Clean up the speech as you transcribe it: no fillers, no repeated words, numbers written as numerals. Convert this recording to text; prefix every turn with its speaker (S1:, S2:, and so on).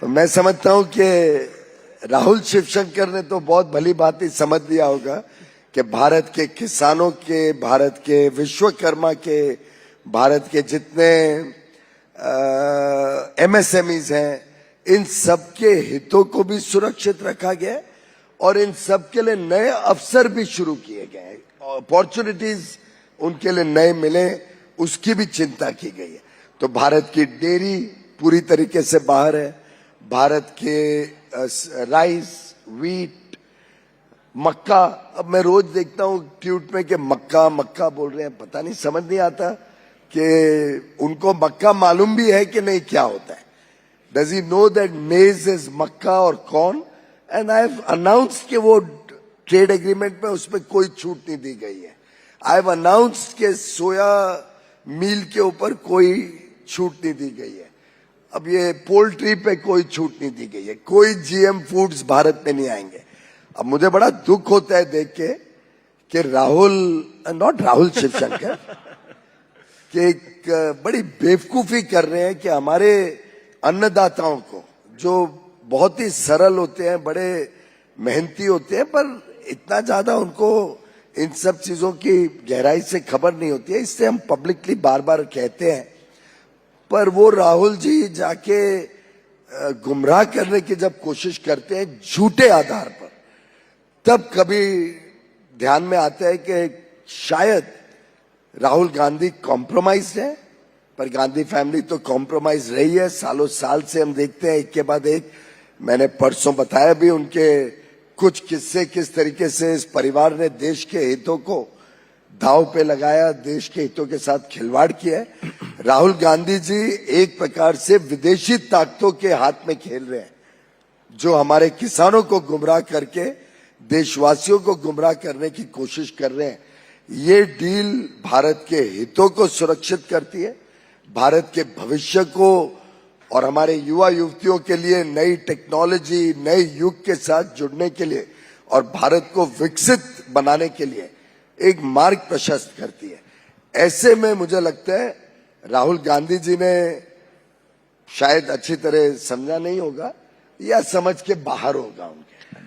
S1: मैं समझता हूं कि राहुल शिवशंकर ने तो बहुत भली बात ही समझ लिया होगा कि भारत के किसानों के, भारत के विश्वकर्मा के, भारत के जितने एमएसएमईज हैं, इन सबके हितों को भी सुरक्षित रखा गया है और इन सब के लिए नए अवसर भी शुरू किए गए हैं। अपॉर्चुनिटीज उनके लिए नए मिले, उसकी भी चिंता की गई है। तो भारत की डेयरी पूरी तरीके से बाहर है, भारत के राइस, व्हीट, मक्का। अब मैं रोज देखता हूँ ट्वीट में कि मक्का मक्का बोल रहे हैं, पता नहीं, समझ नहीं आता कि उनको मक्का मालूम भी है कि नहीं क्या होता है। Does he know that maize is मक्का और corn? And I have announced कि वो ट्रेड एग्रीमेंट में उसमें कोई छूट नहीं दी गई है। आई हैव अनाउंस्ड कि सोया मील के ऊपर कोई छूट नहीं दी गई है। अब ये पोल्ट्री पे कोई छूट नहीं दी गई है, कोई जीएम फूड्स भारत में नहीं आएंगे। अब मुझे बड़ा दुख होता है देख के कि राहुल, नॉट राहुल शिवशंकर, कि एक बड़ी बेवकूफी कर रहे हैं कि हमारे अन्नदाताओं को, जो बहुत ही सरल होते हैं, बड़े मेहनती होते हैं, पर इतना ज्यादा उनको इन सब चीजों की गहराई से खबर नहीं होती है, इससे हम पब्लिकली बार बार कहते हैं। पर वो राहुल जी जाके गुमराह करने की जब कोशिश करते हैं झूठे आधार पर, तब कभी ध्यान में आता है कि शायद राहुल गांधी कॉम्प्रोमाइज है। पर गांधी फैमिली तो कॉम्प्रोमाइज रही है, सालों साल से हम देखते हैं एक के बाद एक। मैंने परसों बताया भी उनके कुछ किस्से, किस तरीके से इस परिवार ने देश के हितों को दांव पे लगाया, देश के हितों के साथ खिलवाड़ किया है। राहुल गांधी जी एक प्रकार से विदेशी ताकतों के हाथ में खेल रहे हैं, जो हमारे किसानों को गुमराह करके देशवासियों को गुमराह करने की कोशिश कर रहे हैं। ये डील भारत के हितों को सुरक्षित करती है, भारत के भविष्य को और हमारे युवा युवतियों के लिए नई टेक्नोलॉजी, नए युग के साथ जुड़ने के लिए और भारत को विकसित बनाने के लिए एक मार्ग प्रशस्त करती है। ऐसे में मुझे लगता है राहुल गांधी जी ने शायद अच्छी तरह समझा नहीं होगा या समझ के बाहर होगा उनके।